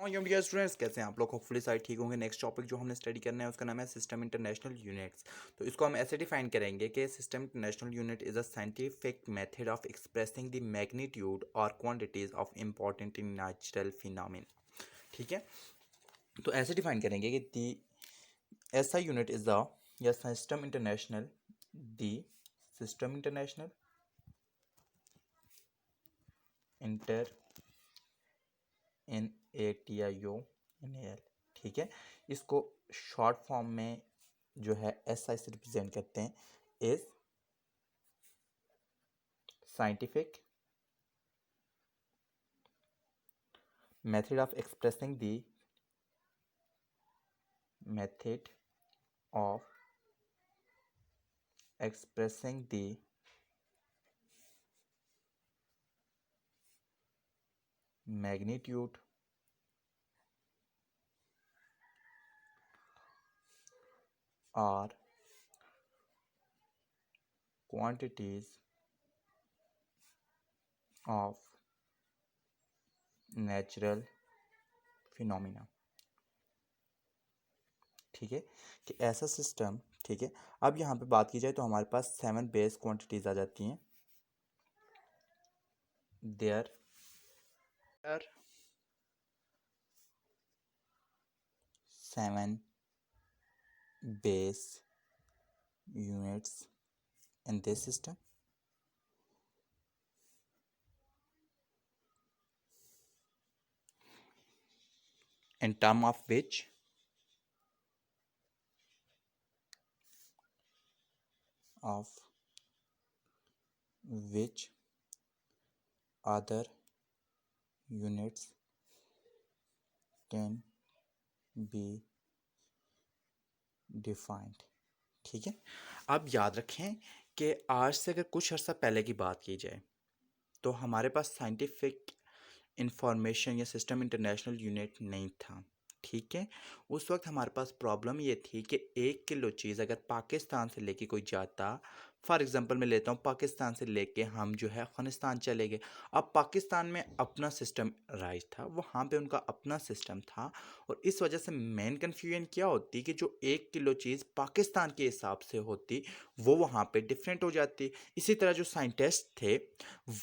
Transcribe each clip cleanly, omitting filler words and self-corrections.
Dear students, कैसे हैं आप लोग? होपफुली सारे ठीक होंगे। नेक्स्ट टॉपिक जो हमने स्टडी करना है उसका नाम है सिस्टम इंटरनेशनल यूनिट्स। तो इसको हम ऐसे डिफाइन करेंगे कि system international unit is a scientific method of expressing the magnitude और quantities of important natural phenomena. ठीक है, तो ऐसे डिफाइन करेंगे कि the SI unit is the या system international the system international inter in A T I O N L. ठीक है, इसको शॉर्ट फॉर्म में जो है एस आई से रिप्रेजेंट करते हैं is scientific method of expressing the method of expressing the magnitude और क्वांटिटीज ऑफ नेचुरल फिनोमिना। ठीक है, कि ऐसा सिस्टम। ठीक है, अब यहाँ पे बात की जाए तो हमारे पास 7 बेस क्वांटिटीज आ जाती हैं। There are 7 base units in this system, in term of which other units can be defined। ठीक है, अब याद रखें कि आज से अगर कुछ अर्सा पहले की बात की जाए तो हमारे पास साइंटिफिक इंफॉर्मेशन या सिस्टम इंटरनेशनल यूनिट नहीं था। ठीक है, उस वक्त हमारे पास प्रॉब्लम ये थी कि 1 किलो चीज़ अगर पाकिस्तान से लेके कोई जाता, फॉर एग्जांपल मैं लेता हूँ पाकिस्तान से लेके हम जो है अफ़गानिस्तान चले गए। अब पाकिस्तान में अपना सिस्टम राइज था, वहाँ पे उनका अपना सिस्टम था, और इस वजह से मेन कन्फ्यूजन क्या होती कि जो 1 किलो चीज़ पाकिस्तान के हिसाब से होती वो वहाँ पे डिफरेंट हो जाती। इसी तरह जो साइंटिस्ट थे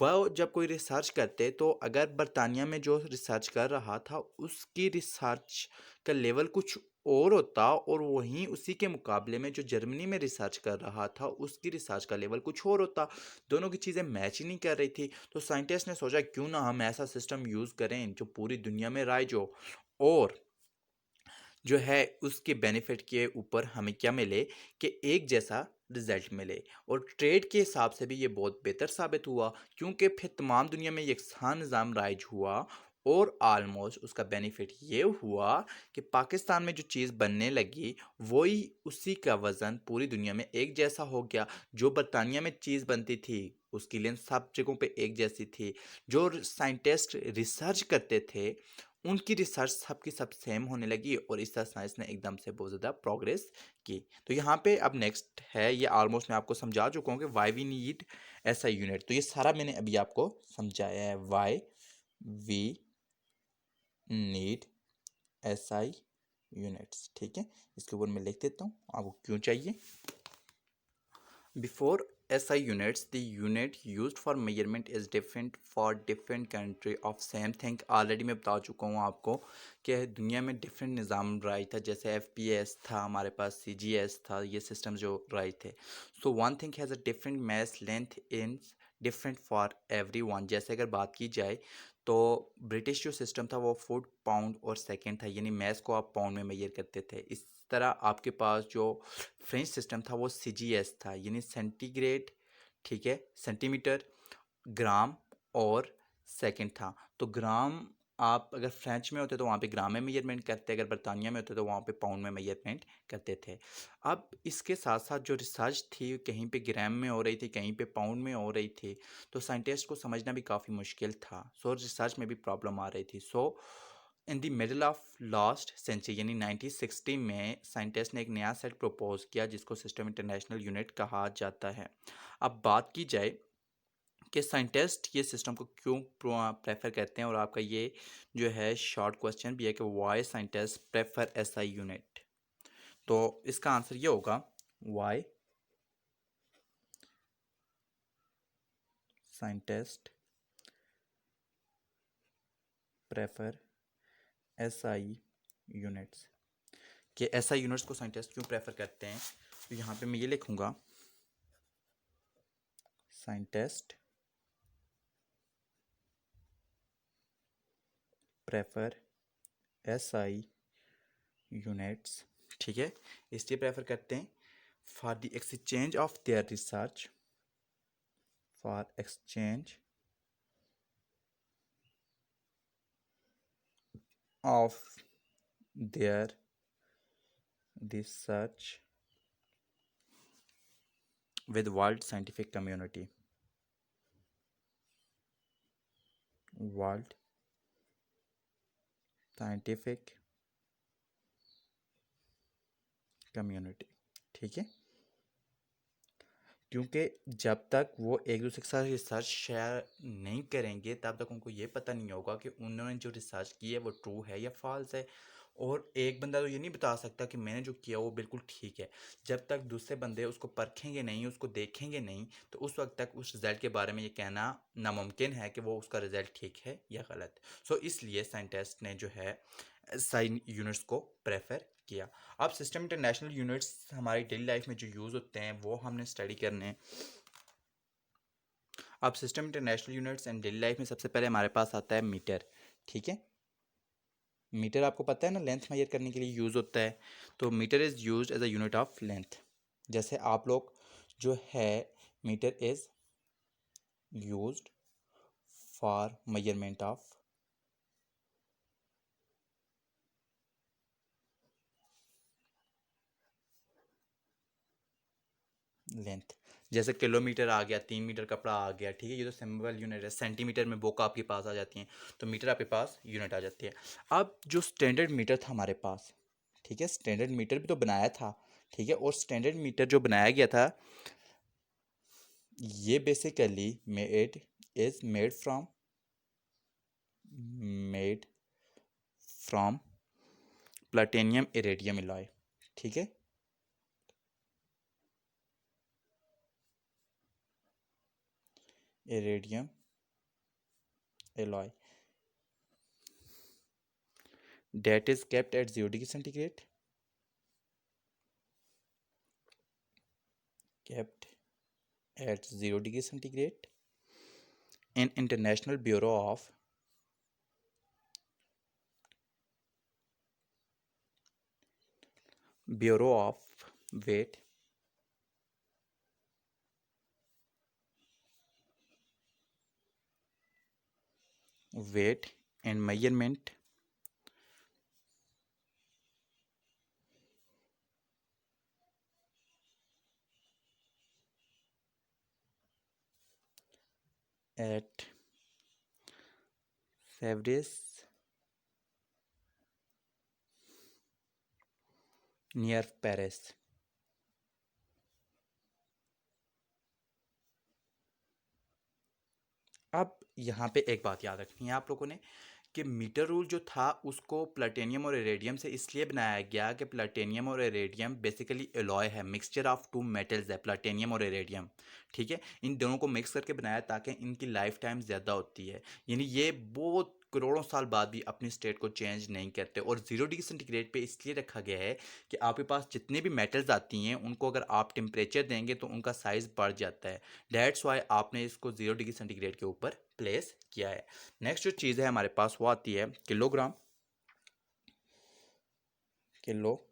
वह जब कोई रिसर्च करते तो अगर बरतानिया में जो रिसर्च कर रहा था उसकी रिसर्च का लेवल कुछ और होता, और वहीं उसी के मुकाबले में जो जर्मनी में रिसर्च कर रहा था उसकी रिसर्च का लेवल कुछ और होता। दोनों की चीज़ें मैच ही नहीं कर रही थी। तो साइंटिस्ट ने सोचा क्यों ना हम ऐसा सिस्टम यूज़ करें जो पूरी दुनिया में राइज हो, और जो है उसके बेनिफिट के ऊपर हमें क्या मिले कि एक जैसा रिजल्ट मिले। और ट्रेड के हिसाब से भी ये बहुत बेहतर साबित हुआ, क्योंकि फिर तमाम दुनिया में यकसान निज़ाम राइज हुआ, और आलमोस्ट उसका बेनिफिट ये हुआ कि पाकिस्तान में जो चीज़ बनने लगी वही उसी का वज़न पूरी दुनिया में एक जैसा हो गया। जो बरतानिया में चीज़ बनती थी उसकी लेंथ सब जगहों पे एक जैसी थी। जो साइंटिस्ट रिसर्च करते थे उनकी रिसर्च सबकी सब सेम होने लगी, और इस तरह साइंस ने एकदम से बहुत ज़्यादा प्रोग्रेस की। तो यहाँ पे अब नेक्स्ट है, ये ऑलमोस्ट मैं आपको समझा चुका हूँ कि why we need SI unit. तो ये सारा मैंने अभी आपको समझाया है, why we need S I units. ठीक है, इसके ऊपर मैं लिख देता हूँ आपको क्यों चाहिए। Before SI units, the unit used for measurement is different for different country of same thing। Already मैं बता चुका हूँ आपको कि दुनिया में डिफरेंट निज़ाम राइज था, जैसे FPS था, हमारे पास CGS था, ये सिस्टम जो राइज थे। So one thing has a different mass length in different for every one. जैसे अगर बात की जाए तो ब्रिटिश जो सिस्टम था वो फुट पाउंड और सेकेंड था, यानी मैस को आप पाउंड में मेजर करते थे। इस तरह आपके पास जो फ्रेंच सिस्टम था वो CGS था, यानी सेंटीग्रेड, ठीक है, सेंटीमीटर, ग्राम और सेकंड था। तो ग्राम आप अगर फ्रेंच में होते तो वहाँ पे ग्राम में मेजरमेंट करते, अगर बरतानिया में होते तो वहाँ पे पाउंड में मेजरमेंट करते थे। अब इसके साथ साथ जो रिसर्च थी कहीं पे ग्राम में हो रही थी, कहीं पे पाउंड में हो रही थी, तो साइंटिस्ट को समझना भी काफ़ी मुश्किल था। सो रिसर्च में भी प्रॉब्लम आ रही थी। So in the middle of last century यानी 1960 में साइंटिस्ट ने एक नया सेट प्रपोज किया जिसको सिस्टम इंटरनेशनल यूनिट कहा जाता है। अब बात की जाए कि साइंटिस्ट ये सिस्टम को क्यों प्रेफर करते हैं, और आपका ये जो है शॉर्ट क्वेश्चन भी है कि why scientist prefer SI unit. तो इसका आंसर ये होगा why scientist prefer SI units. कि एसआई यूनिट्स को साइंटिस्ट क्यों प्रेफर करते हैं, तो यहाँ पे मैं ये लिखूंगा साइंटिस्ट प्रेफर एसआई यूनिट्स, ठीक है, इसलिए प्रेफर करते हैं for the exchange of their research, for exchange of their research with world scientific community, world scientific community, ठीक है। क्योंकि जब तक वो एक दूसरे के साथ रिसर्च शेयर नहीं करेंगे तब तक उनको ये पता नहीं होगा कि उन्होंने जो रिसर्च की है वो ट्रू है या फॉल्स है। और एक बंदा तो ये नहीं बता सकता कि मैंने जो किया वो बिल्कुल ठीक है, जब तक दूसरे बंदे उसको परखेंगे नहीं, उसको देखेंगे नहीं, तो उस वक्त तक उस रिज़ल्ट के बारे में ये कहना नामुमकिन है कि वो उसका रिज़ल्ट ठीक है या गलत। सो इसलिए साइंटिस्ट ने जो है साइन यूनिट्स को प्रेफर किया। अब सिस्टम इंटरनेशनल यूनिट्स हमारी डेली लाइफ में जो यूज़ होते हैं वो हमने स्टडी करने हैं। अब system international units and daily life में सबसे पहले हमारे पास आता है मीटर, ठीक है। मीटर आपको पता है ना, लेंथ मेजर करने के लिए यूज़ होता है। तो metre is used as a unit of length. जैसे आप लोग जो है metre is used for measurement of length. जैसे किलोमीटर आ गया, 3 मीटर कपड़ा आ गया, ठीक है, ये तो सिंबल यूनिट है। सेंटीमीटर में बुक आपके पास आ जाती हैं, तो मीटर आपके पास यूनिट आ जाती है। अब जो स्टैंडर्ड मीटर था हमारे पास, ठीक है, स्टैंडर्ड मीटर भी तो बनाया था, ठीक है, और स्टैंडर्ड मीटर जो बनाया गया था ये basically made from platinum iridium alloy, ठीक है। Iridium alloy that is kept at 0 degree centigrade, kept at 0 degree centigrade in International Bureau of Weight and Measurement at Sèvres near Paris। अब यहाँ पे एक बात याद रखनी है आप लोगों ने कि मीटर रूल जो था उसको प्लेटिनियम और इरेडियम से इसलिए बनाया गया कि प्लेटिनियम और इरेडियम बेसिकली एलॉय है, मिक्सचर ऑफ टू मेटल्स है प्लेटिनियम और इरेडियम, ठीक है। इन दोनों को मिक्स करके बनाया ताकि इनकी लाइफ टाइम ज़्यादा होती है, यानी ये बहुत करोड़ों साल बाद भी अपनी स्टेट को चेंज नहीं करते। और 0 डिग्री सेंटीग्रेड पे इसलिए रखा गया है कि आपके पास जितने भी मेटल्स आती हैं उनको अगर आप टेम्परेचर देंगे तो उनका साइज़ बढ़ जाता है। डेट्स वाई आपने इसको 0 डिग्री सेंटीग्रेड के ऊपर प्लेस किया है। नेक्स्ट जो चीज़ है हमारे पास वो आती है किलोग्राम। किलोग्राम,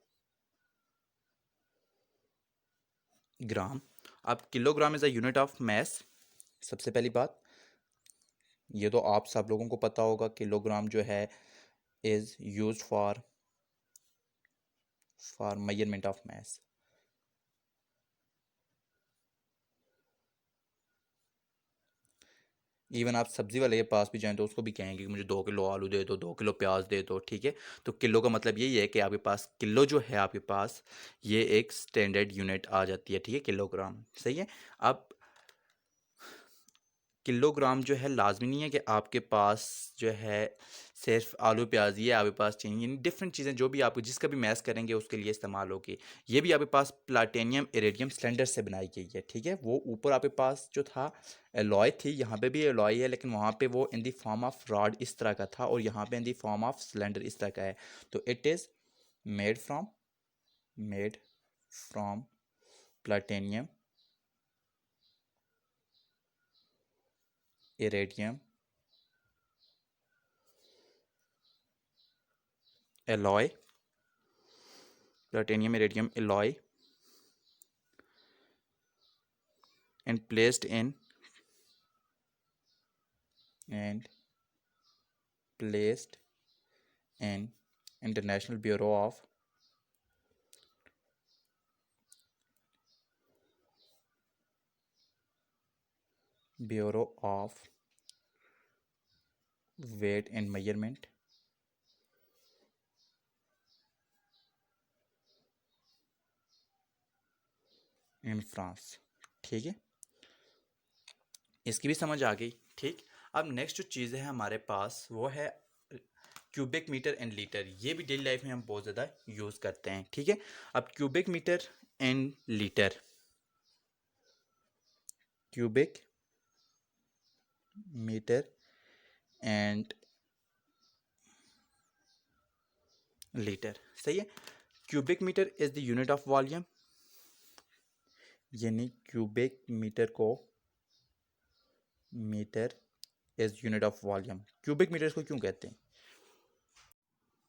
अब kilogram is a unit of mass. सबसे पहली बात ये तो आप सब लोगों को पता होगा, किलोग्राम जो है is used for measurement of mass. Even आप सब्जी वाले के पास भी जाएं तो उसको भी कहेंगे कि मुझे 2 किलो आलू दे दो, 2 किलो प्याज दे दो, ठीक है। तो किलो का मतलब यही है कि आपके पास किलो जो है आपके पास ये एक स्टैंडर्ड यूनिट आ जाती है, ठीक है, किलोग्राम, सही है। अब किलोग्राम जो है लाजमी नहीं है कि आपके पास जो है सिर्फ आलू प्याज ही है, आपके पास चाहिए डिफरेंट चीज़ें जो भी आपको जिसका भी मैस करेंगे उसके लिए इस्तेमाल होगी। ये भी आपके पास प्लाटिनियम इरेडियम सिलेंडर से बनाई गई है, ठीक है। वो ऊपर आपके पास जो था एलॉय थी, यहाँ पे भी एलॉय है, लेकिन वहाँ पे वो in the form of rod इस तरह का था और यहाँ पे in the form of cylinder इस तरह का है। तो it is made from made from platinum iridium alloy, platinum iridium alloy and placed in and placed in International Bureau of Weight and Measurement in France, ठीक है। इसकी भी समझ आ गई, ठीक। अब नेक्स्ट जो चीज़ है हमारे पास वो है क्यूबिक मीटर एंड लीटर। ये भी डेली लाइफ में हम बहुत ज़्यादा यूज़ करते हैं, ठीक है। अब cubic metre and litre, cubic metre and litre, सही है। Cubic metre is the unit of volume, यानी क्यूबिक मीटर को metre is unit of volume. Cubic metre को क्यों कहते हैं?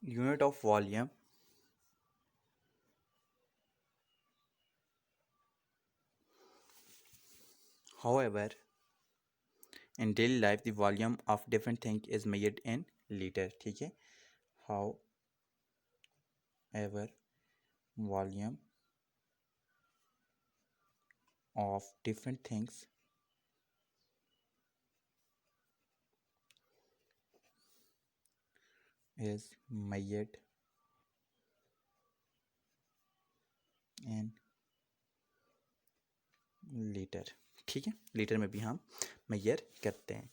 Unit of volume however in daily life the volume of different thing is measured in liter, ठीक है। however volume of different things is measured in litre, ठीक है। Litre में भी हम मेजर करते हैं।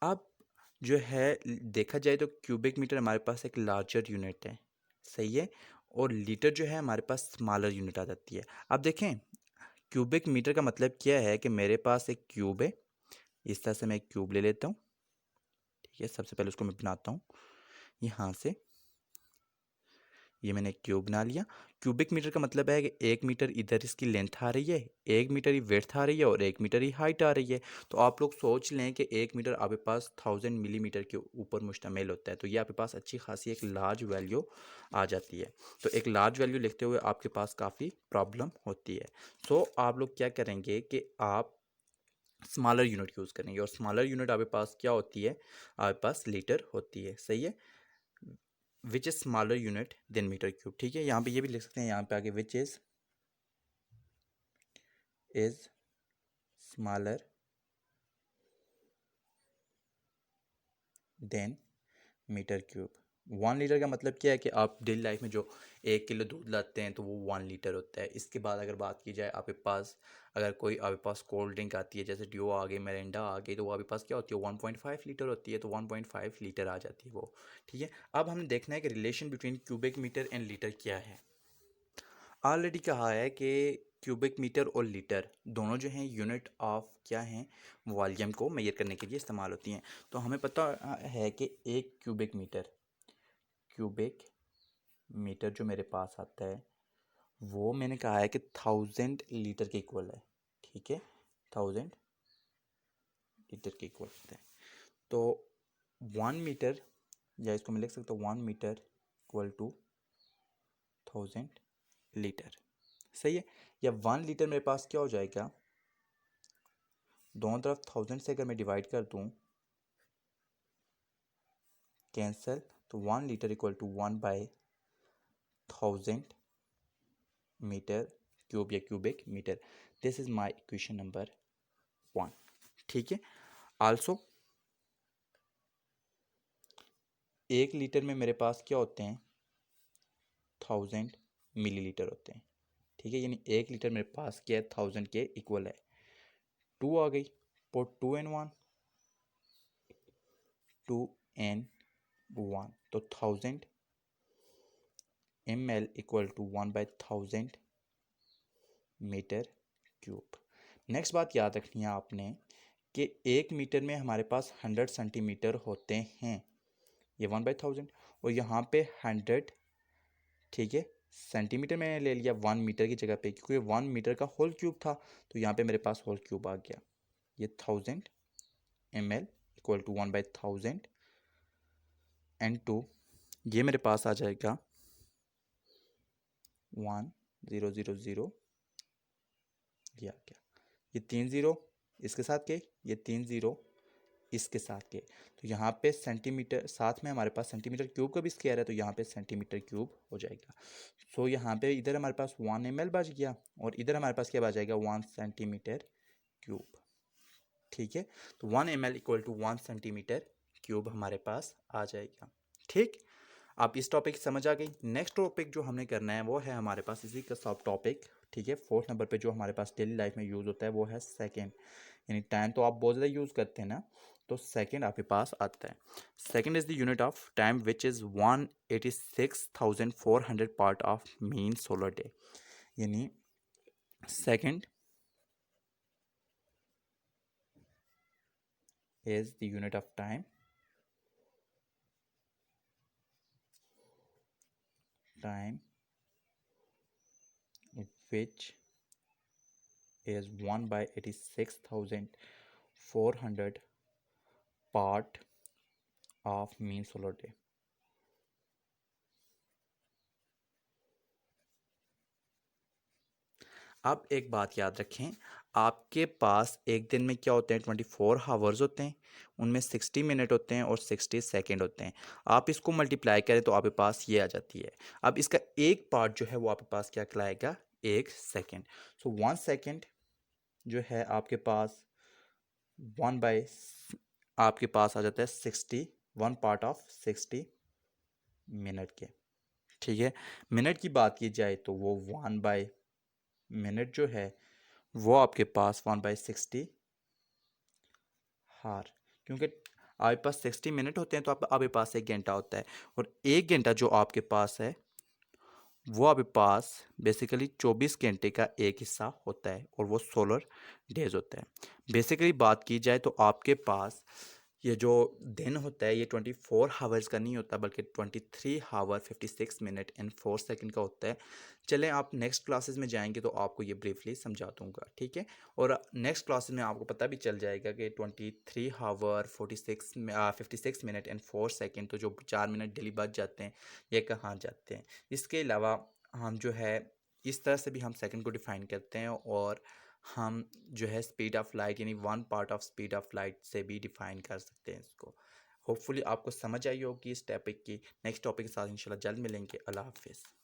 अब जो है देखा जाए तो क्यूबिक मीटर हमारे पास एक लार्जर यूनिट है, सही है, और लीटर जो है हमारे पास स्मॉलर यूनिट आ जाती है। अब देखें क्यूबिक मीटर का मतलब क्या है कि मेरे पास एक क्यूब है, इस तरह से मैं एक क्यूब ले लेता हूँ, ठीक है। सबसे पहले उसको मैं बनाता हूँ यहाँ से, ये मैंने क्यूब बना लिया। क्यूबिक मीटर का मतलब है कि 1 मीटर इधर इसकी लेंथ आ रही है, 1 मीटर ही विड्थ आ रही है और 1 मीटर ही हाइट आ रही है। तो आप लोग सोच लें कि 1 मीटर आपके पास 1000 मिलीमीटर के ऊपर मुश्तमिल होता है, तो ये आपके पास अच्छी खासी एक लार्ज वैल्यू आ जाती है। तो एक लार्ज वैल्यू लिखते हुए आपके पास काफ़ी प्रॉब्लम होती है। सो आप लोग क्या करेंगे कि आप स्मॉलर यूनिट यूज़ करेंगे, और स्मॉलर यूनिट आपके पास क्या होती है? आपके पास लीटर होती है, सही है। Which is smaller unit than metre cube, ठीक है। यहाँ पे ये भी लिख सकते हैं, यहाँ पे आगे which is smaller than metre cube. 1 litre का मतलब क्या है कि आप डेली लाइफ में जो 1 किलो दूध लाते हैं तो वो 1 लीटर होता है। इसके बाद अगर बात की जाए आपके पास, अगर कोई आपके पास कोल्ड ड्रिंक आती है जैसे डियो आ गई, मिरिंडा आ गई, तो वो आपके पास क्या होती है? 1.5 लीटर होती है, तो 1.5 लीटर आ जाती है वो, ठीक है। अब हमें देखना है कि relation between cubic metre and litre क्या है। ऑलरेडी कहा है कि क्यूबिक मीटर और लीटर दोनों जो हैं यूनिट ऑफ क्या हैं? वॉल्यूम को मेजर करने के लिए इस्तेमाल होती हैं। तो हमें पता है कि एक क्यूबिक मीटर जो मेरे पास आता है वो मैंने कहा है कि 1000 लीटर के इक्वल है, ठीक है। 1000 लीटर के इक्वल होता है। तो 1 मीटर, या इसको मैं लिख सकता हूँ 1 मीटर इक्वल टू 1000 लीटर, सही है। या 1 लीटर मेरे पास क्या हो जाएगा? दोनों तरफ 1000 से अगर मैं डिवाइड कर दूं, कैंसल, तो 1 litre equal to 1/1000 metre cube या cubic metre. This is my equation number 1, ठीक है। आल्सो 1 लीटर में मेरे पास क्या होते हैं? 1000 मिलीलीटर होते हैं, ठीक है। यानी 1 लीटर मेरे पास क्या है? 1000 के इक्वल है। 2 आ गई, पुट 2 and 2 and 1, तो 1000 ml equal to 1/1000 metre cube. Next बात याद रखनी है आपने कि 1 मीटर में हमारे पास 100 सेंटीमीटर होते हैं, ये 1/1000, और यहाँ पे 100, ठीक है, सेंटीमीटर मैंने ले लिया 1 मीटर की जगह पे, क्योंकि 1 मीटर का होल क्यूब था, तो यहाँ पे मेरे पास होल क्यूब आ गया। ये 1000 ml इक्वल टू 1/1000 एंड 2, ये मेरे पास आ जाएगा 1000, ये आ गया। ये 3 0 इसके साथ के, ये 3 0 इसके साथ के, तो यहाँ पे सेंटीमीटर, साथ में हमारे पास सेंटीमीटर क्यूब का भी स्क्वायर है, तो यहाँ पे सेंटीमीटर क्यूब हो जाएगा। सो यहाँ पे इधर हमारे पास 1 ml बच गया, और इधर हमारे पास क्या बच जाएगा, 1 सेंटीमीटर क्यूब। ठीक है, तो 1 ml equal to 1 centimetre cube हमारे पास आ जाएगा। ठीक, आप इस टॉपिक समझ आ गई। नेक्स्ट टॉपिक जो हमने करना है वो है हमारे पास इसी का सब टॉपिक, ठीक है, 4th नंबर पे जो हमारे पास डेली लाइफ में यूज़ होता है वो है सेकंड। यानी टाइम तो आप बहुत ज़्यादा यूज़ करते हैं ना, तो सेकंड आपके पास आता है। Second is the unit of time which is 186,400 part of mean solar day. यानी second is the unit of time which is 1/86,400 part of mean solar day। अब एक बात याद रखें, आपके पास एक दिन में क्या होते हैं, 24 हावर्स होते हैं, उनमें 60 मिनट होते हैं और 60 सेकेंड होते हैं। आप इसको मल्टीप्लाई करें तो आपके पास ये आ जाती है। अब इसका एक पार्ट जो है वो आपके पास क्या कहलाएगा, 1 सेकेंड। सो 1 सेकेंड जो है आपके पास 1 आपके पास आ जाता है 60, 1 पार्ट ऑफ 60 मिनट के। ठीक है, मिनट की बात की जाए तो वो 1/मिनट जो है वो आपके पास 1/60 हार, क्योंकि आपके पास 60 मिनट होते हैं तो आपके पास 1 घंटा होता है, और 1 घंटा जो आपके पास है वो आपके पास बेसिकली 24 घंटे का एक हिस्सा होता है, और वो सोलर डेज होता है। बेसिकली बात की जाए तो आपके पास ये जो दिन होता है ये 24 हावर्स का नहीं होता, बल्कि 23 हावर 56 मिनट एंड 4 सेकंड का होता है। चलें, आप नेक्स्ट क्लासेस में जाएंगे तो आपको ये ब्रीफली समझा दूंगा, ठीक है। और नेक्स्ट क्लासेस में आपको पता भी चल जाएगा कि 23 हावर 56 मिनट एंड 4 सेकंड, तो जो 4 मिनट डेली बच जाते हैं ये कहाँ जाते हैं। इसके अलावा हम जो है इस तरह से भी हम सेकंड को डिफाइन करते हैं, और हम जो है स्पीड ऑफ लाइट यानी 1 part of speed of light से भी डिफाइन कर सकते हैं इसको। होपफुली आपको समझ आई होगी इस टॉपिक की। नेक्स्ट टॉपिक के साथ इंशाल्लाह जल्द मिलेंगे। अल्लाह हाफिज़।